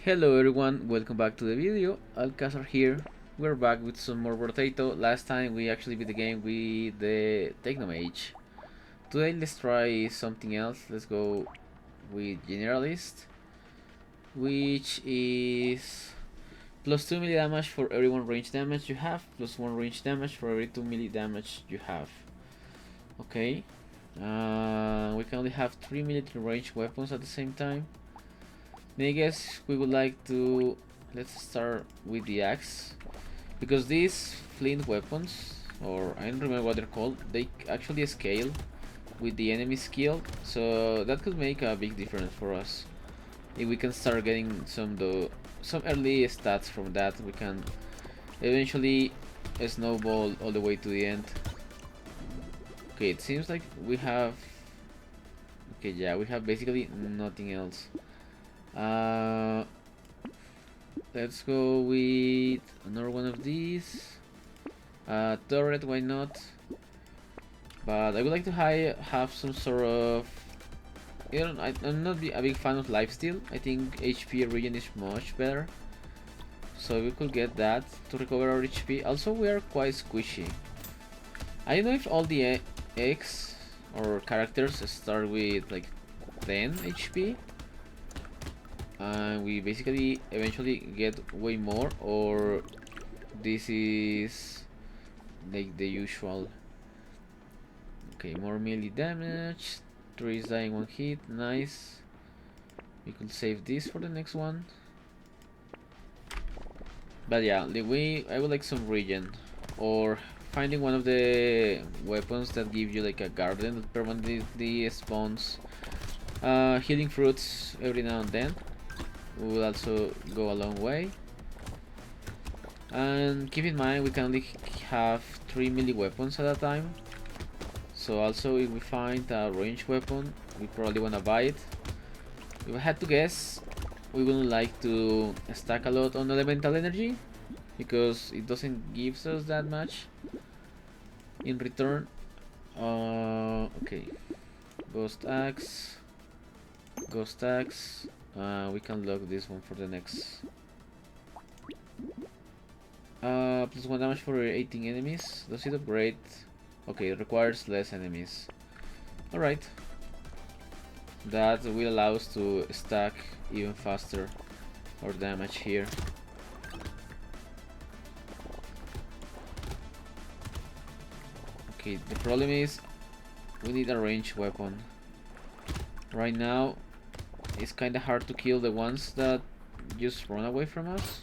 Hello everyone, welcome back to the video. Alcazar here. We're back with some more brotato. Last time we actually beat the game with the Technomage. Today let's try something else. Let's go with generalist, which is plus 2 melee damage for every 1 range damage you have, plus 1 range damage for every 2 melee damage you have. Okay. We can only have 3 military range weapons at the same time. I guess we would like to let's start with the axe, because these flint weapons, or I don't remember what they're called, they actually scale with the enemy skill, so that could make a big difference for us. If we can start getting some early stats from that, we can eventually snowball all the way to the end. Okay, it seems like we have we have basically nothing else. Let's go with another one of these. Turret, why not? But I would like to have some sort of. I'm not a big fan of lifesteal. I think HP regen is much better. So we could get that to recover our HP. Also, we are quite squishy. I don't know if all the eggs or characters start with like 10 HP. And we basically eventually get way more, or this is like the usual. Okay, more melee damage, 3 is dying 1 hit, nice. We could save this for the next one. But yeah, I would like some regen, or finding one of the weapons that give you like a garden that permanently spawns healing fruits every now and then. Will also go a long way. And keep in mind we can only have 3 melee weapons at a time, so also if we find a range weapon we probably wanna buy it. If I had to guess, we wouldn't like to stack a lot on elemental energy, because it doesn't give us that much in return. Okay, ghost axe. We can lock this one for the next. Plus 1 damage for 18 enemies. Does it upgrade? Okay, it requires less enemies. Alright. That will allow us to stack even faster our damage here. Okay, the problem is we need a ranged weapon. Right now it's kinda hard to kill the ones that just run away from us,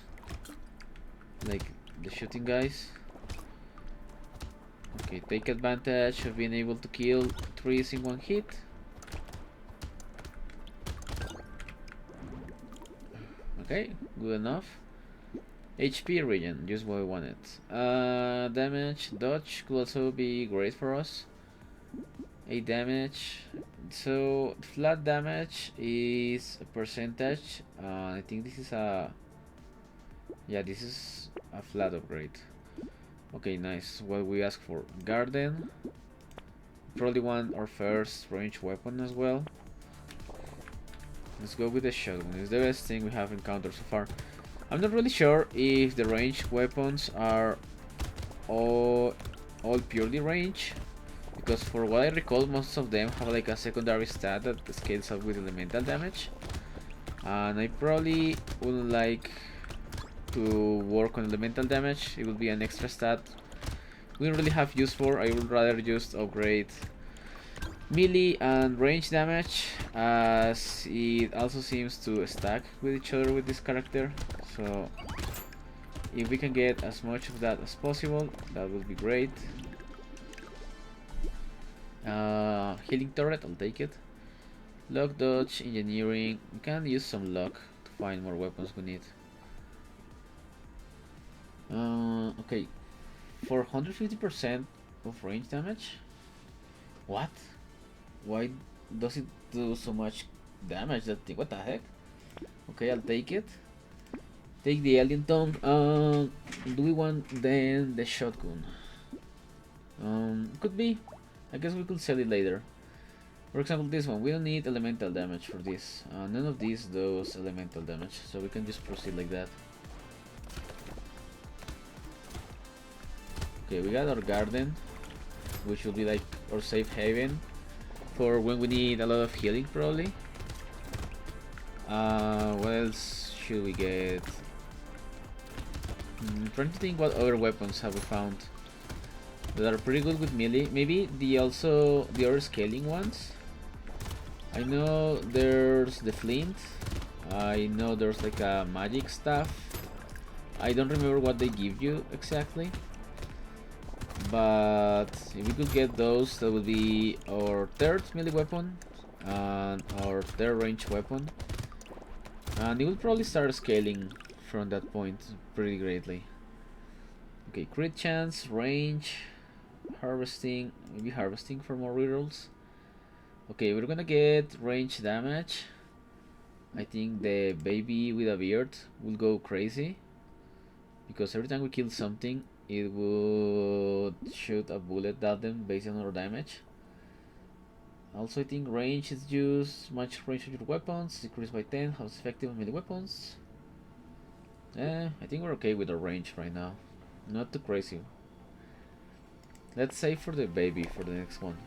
like the shooting guys. Okay, take advantage of being able to kill 3 in 1 hit. Okay, good enough. HP regen, just what we wanted. Damage, dodge could also be great for us. 8 damage. So flat damage is a percentage. I think this is a this is a flat upgrade. Okay, nice. What we ask for: garden. Probably want our first range weapon as well. Let's go with the shotgun. It's the best thing we have encountered so far. I'm not really sure if the range weapons are all purely range, because for what I recall, most of them have like a secondary stat that scales up with elemental damage, and I probably wouldn't like to work on elemental damage. It would be an extra stat we don't really have use for. I would rather just upgrade melee and range damage, as it also seems to stack with each other with this character. So if we can get as much of that as possible, that would be great. Healing turret, I'll take it. Luck, dodge, engineering. We can use some luck to find more weapons we need. Okay, for 150% of range damage. What? Why does it do so much damage? That thing? What the heck? Okay, I'll take it. Take the alien tongue. Do we want then the shotgun? Could be. I guess we could sell it later. For example, this one, we don't need elemental damage for this. None of these does elemental damage, so we can just proceed like that. Okay, we got our garden, which will be like our safe haven for when we need a lot of healing, probably. What else should we get? Trying to think what other weapons have we found that are pretty good with melee. Maybe the other scaling ones. I know there's the flint. I know there's like a magic staff. I don't remember what they give you exactly. But if we could get those, that would be our third melee weapon and our third range weapon. And it will probably start scaling from that point pretty greatly. Okay, crit chance, range, harvesting, maybe harvesting for more rerolls. Okay, we're gonna get range damage. I think the baby with a beard will go crazy, because every time we kill something, it would shoot a bullet at them based on our damage. Also, I think range is used, match range of your weapons, decreased by 10, how effective on melee weapons. I think we're okay with our range right now. Not too crazy. Let's save for the baby for the next one.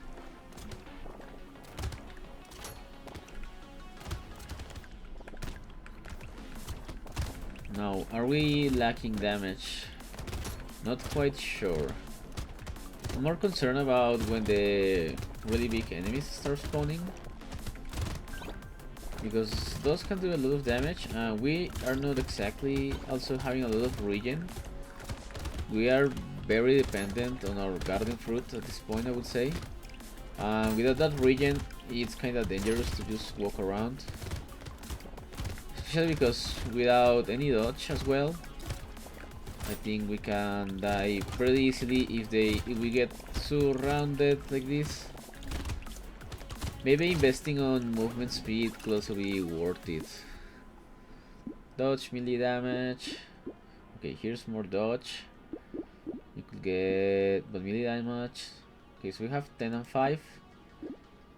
Now, are we lacking damage? Not quite sure. I'm more concerned about when the really big enemies start spawning, because those can do a lot of damage, and we are not exactly also having a lot of regen. We are very dependent on our garden fruit at this point, I would say. Without that regen, it's kinda dangerous to just walk around. Especially because without any dodge as well, I think we can die pretty easily if we get surrounded like this. Maybe investing on movement speed could also be worth it. Dodge, melee damage. Okay, here's more dodge. We could get but melee damage. Okay, so we have 10 and 5.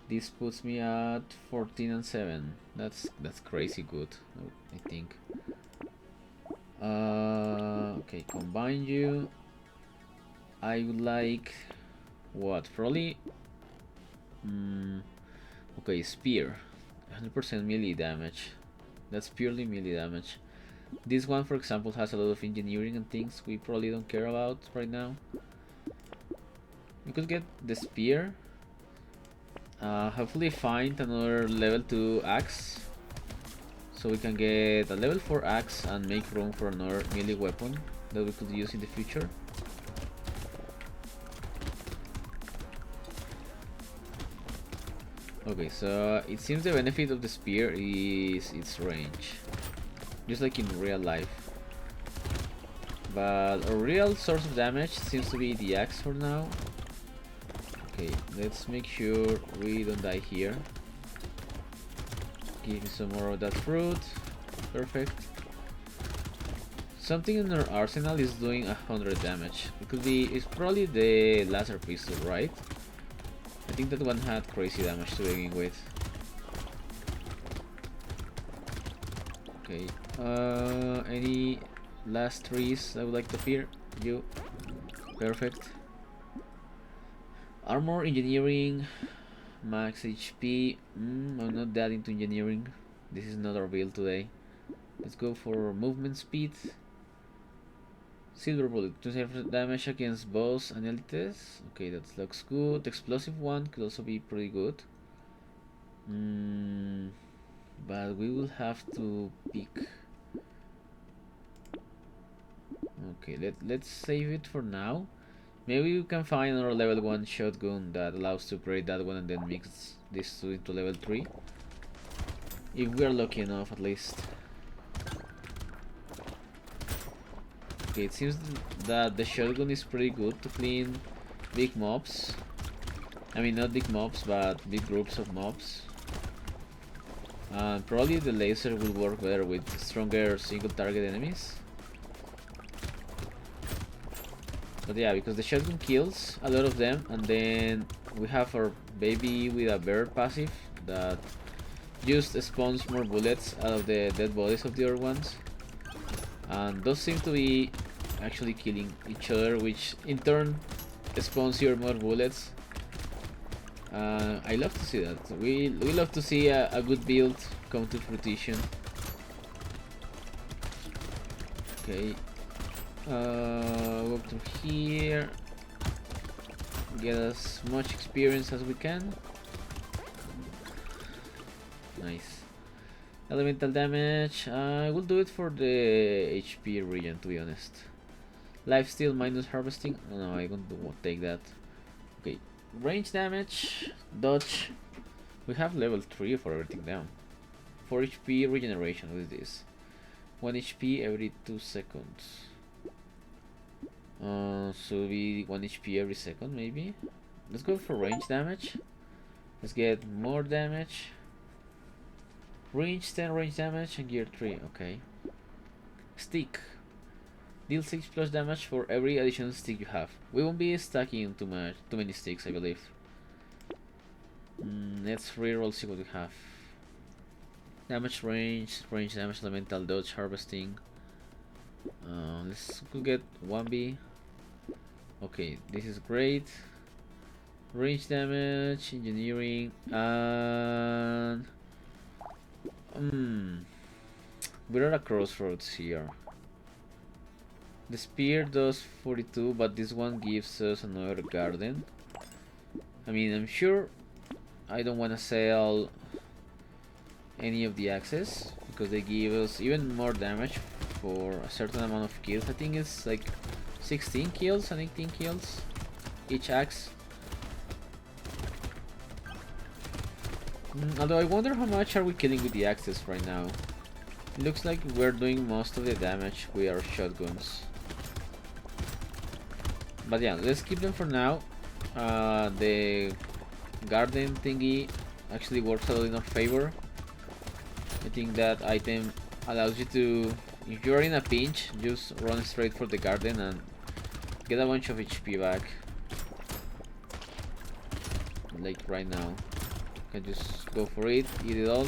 This puts me at 14 and 7. That's crazy good, I think. Okay, combine you. I would like what? Probably. Okay, spear. 100% melee damage. That's purely melee damage. This one, for example, has a lot of engineering and things we probably don't care about right now. We could get the spear. Hopefully find another level 2 axe, so we can get a level 4 axe and make room for another melee weapon that we could use in the future. Okay, so it seems the benefit of the spear is its range, just like in real life. But a real source of damage seems to be the axe for now. Okay, let's make sure we don't die here. Give me some more of that fruit. Perfect. Something in our arsenal is doing 100 damage. It's probably the laser pistol, right? I think that one had crazy damage to begin with. Okay. Any last trees I would like to fear? You. Perfect. Armor, engineering, max HP. I'm not that into engineering. This is not our build today. Let's go for movement speed. Silver bullet, 2 damage against boss and elites. Okay, that looks good. Explosive one could also be pretty good. But we will have to pick. Okay, let's save it for now. Maybe we can find another level 1 shotgun that allows to upgrade that one and then mix these two into level 3. If we are lucky enough, at least. Okay, it seems that the shotgun is pretty good to clean big mobs. I mean, not big mobs, but big groups of mobs. And probably the laser will work better with stronger single target enemies. But yeah, because the shotgun kills a lot of them, and then We have our baby with a bird passive that just spawns more bullets out of the dead bodies of the other ones, and those seem to be actually killing each other, which in turn spawns your more bullets. I love to see that. We love to see a good build come to fruition. Okay, walk through here, get as much experience as we can. Nice. Elemental damage, I will do it for the HP region, to be honest. Lifesteal minus harvesting, oh, no, I won't take that. Okay, range damage, dodge. We have level 3 for everything down. 4 HP regeneration, what is this? 1 HP every 2 seconds. So be 1 HP every second maybe. Let's go for range damage. Let's get more damage. Range 10 range damage and gear 3, okay. Stick. Deal 6 plus damage for every additional stick you have. We won't be stacking too many sticks, I believe. Let's reroll, see what we have. Damage range, range damage, elemental dodge, harvesting. Let's get 1B. Okay, this is great. Range damage, engineering, and we're at a crossroads here. The spear does 42, but this one gives us another garden. I mean, I'm sure I don't want to sell any of the axes because they give us even more damage for a certain amount of kills. I think it's like 16 kills and 18 kills each axe. Although I wonder how much are we killing with the axes right now. It looks like we're doing most of the damage with our shotguns. But yeah, let's keep them for now. The garden thingy actually works a lot in our favor. I think that item allows you to, if you're in a pinch, just run straight for the garden and get a bunch of HP back. Like right now. Can just go for it, eat it all.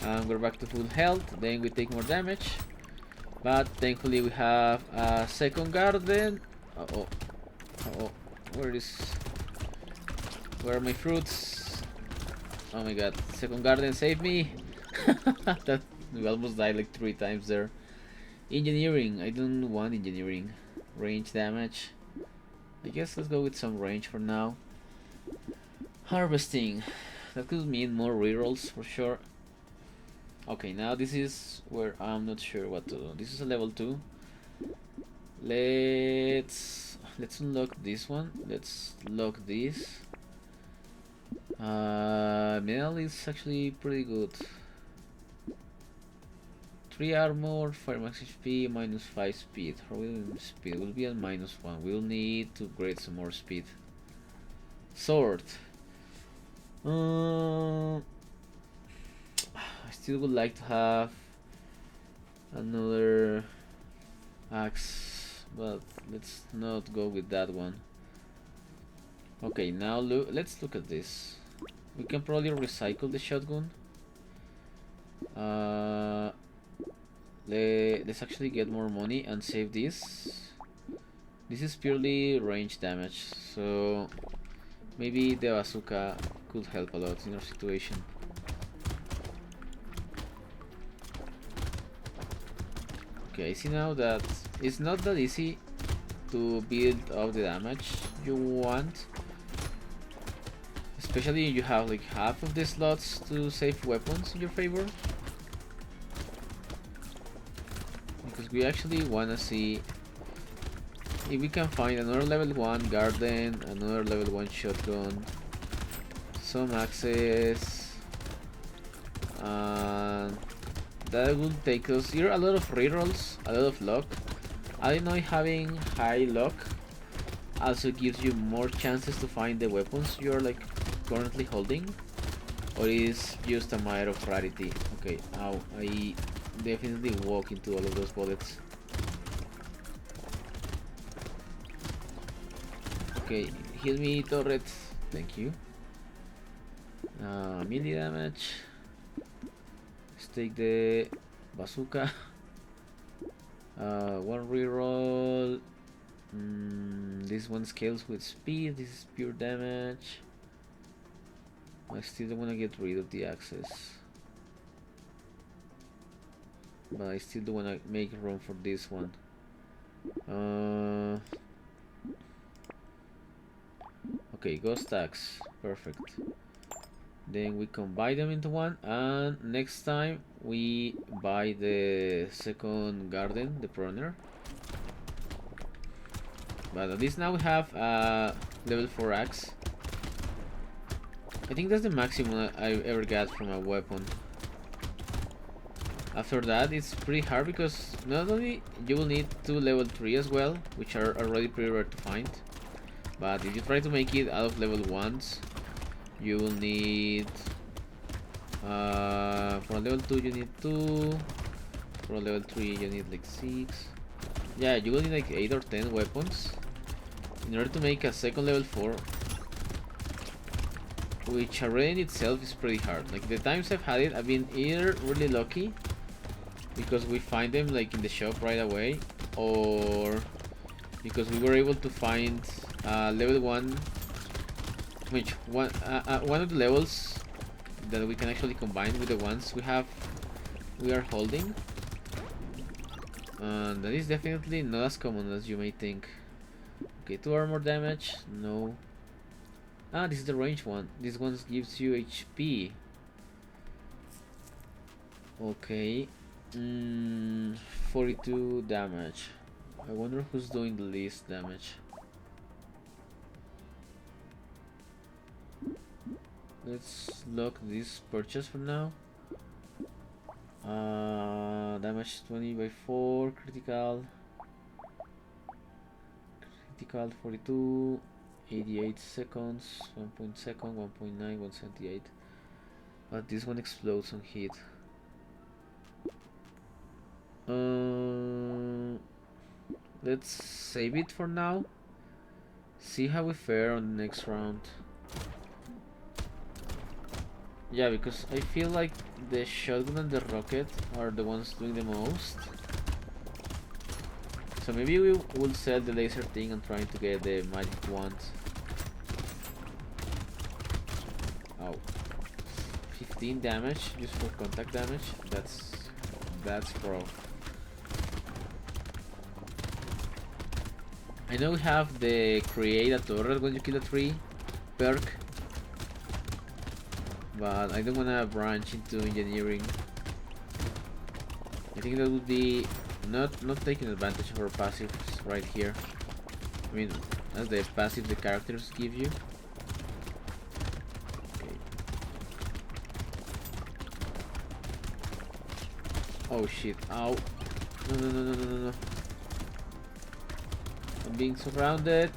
And we're back to full health, then we take more damage. But thankfully we have a second garden. Uh-oh. Uh-oh. Where are my fruits? Oh my god, second garden, save me! That we almost died like 3 times there. Engineering, I don't want engineering. Range damage. I guess let's go with some range for now. Harvesting. That could mean more rerolls for sure. Okay, now this is where I'm not sure what to do. This is a level 2. Let's unlock this one. Let's lock this. Mineral is actually pretty good. 3 armor, 5 max HP, minus 5 speed. How will speed? Will be at minus 1. We'll need to upgrade some more speed. Sword. I still would like to have another axe, but let's not go with that one. Okay, now let's look at this. We can probably recycle the shotgun. Let's actually get more money and save this. This is purely range damage, so maybe the bazooka could help a lot in our situation. Okay, I see now that it's not that easy to build up the damage you want, especially if you have like half of the slots to save weapons in your favor, because we actually want to see if we can find another level 1 garden, another level 1 shotgun, some axes, and that will take us here a lot of rerolls, a lot of luck. I don't know if having high luck also gives you more chances to find the weapons you're like currently holding, or is just a matter of rarity. Okay, ow, I definitely walk into all of those bullets. Okay, heal me, turret. Thank you. Melee damage. Let's take the bazooka. One reroll. This one scales with speed. This is pure damage. I still don't want to get rid of the axes, but I still do want to make room for this one. Okay, ghost axe, perfect. Then we combine them into one, and next time we buy the second garden, the pruner. But at least now we have a level 4 axe. I think that's the maximum I've ever got from a weapon. After that, it's pretty hard because not only you will need 2 level 3 as well, which are already pretty rare to find, but if you try to make it out of level 1s, you will need for a level 2 you need 2, for a level 3 you need like 6. Yeah, you will need like 8 or 10 weapons in order to make a second level 4, which already in itself is pretty hard. Like the times I've had it, I've been either really lucky because we find them like in the shop right away, or because we were able to find level 1, which one of the levels that we can actually combine with the ones we are holding, and that is definitely not as common as you may think. Okay, 2 armor damage, no. This is the range one. This one gives you HP. Okay. 42 damage. I wonder who's doing the least damage. Let's lock this purchase for now. Damage 20 by 4, critical 42, 88 seconds, 1 second, 1.9, 178. But this one explodes on hit. Let's save it for now. See how we fare on the next round. Yeah, because I feel like the shotgun and the rocket are the ones doing the most. So maybe we will sell the laser thing and try to get the magic wand. Oh, 15 damage just for contact damage. That's pro. I know we have the create a turret when you kill a tree perk, but I don't wanna branch into engineering. I think that would be not taking advantage of our passives right here. I mean, that's the passive the characters give you. Okay. Oh shit! Ow! No! I'm being surrounded.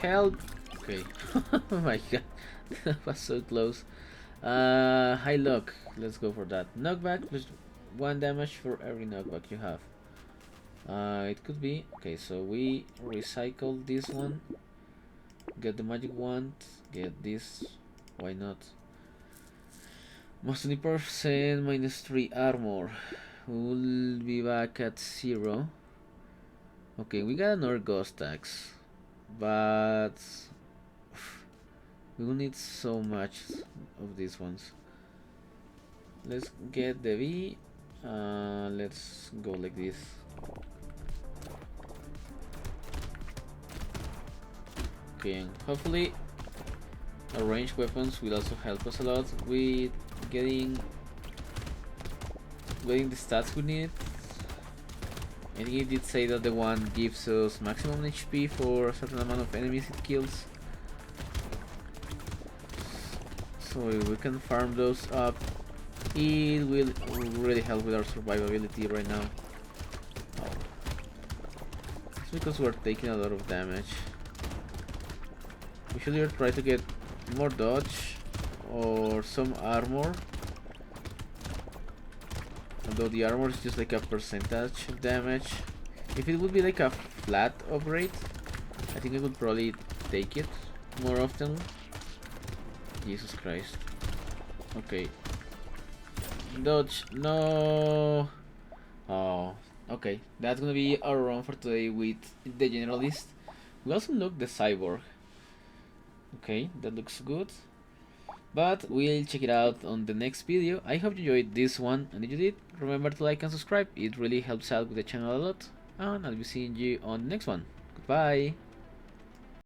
Help! Okay. Oh my god, that was so close. High luck. Let's go for that. Knockback plus 1 damage for every knockback you have. It could be okay. So we recycle this one. Get the magic wand. Get this. Why not? Most 20% minus 3 armor. We'll be back at 0. Okay, we got another ghost axe, but we will need so much of these ones. Let's get the V. Let's go like this. Okay, and hopefully our ranged weapons will also help us a lot with getting the stats we need. I think it did say that the one gives us maximum HP for a certain amount of enemies it kills. So if we can farm those up, it will really help with our survivability right now. Oh. It's because we're taking a lot of damage. We should either try to get more dodge or some armor. Although the armor is just like a percentage of damage. If it would be like a flat upgrade, I think I would probably take it more often. Jesus Christ. Okay. Dodge. No. Oh. Okay. That's gonna be our run for today with the generalist. We also unlocked the cyborg. Okay, that looks good. But we'll check it out on the next video. I hope you enjoyed this one, and if you did, remember to like and subscribe. It really helps out with the channel a lot. And I'll be seeing you on the next one. Goodbye.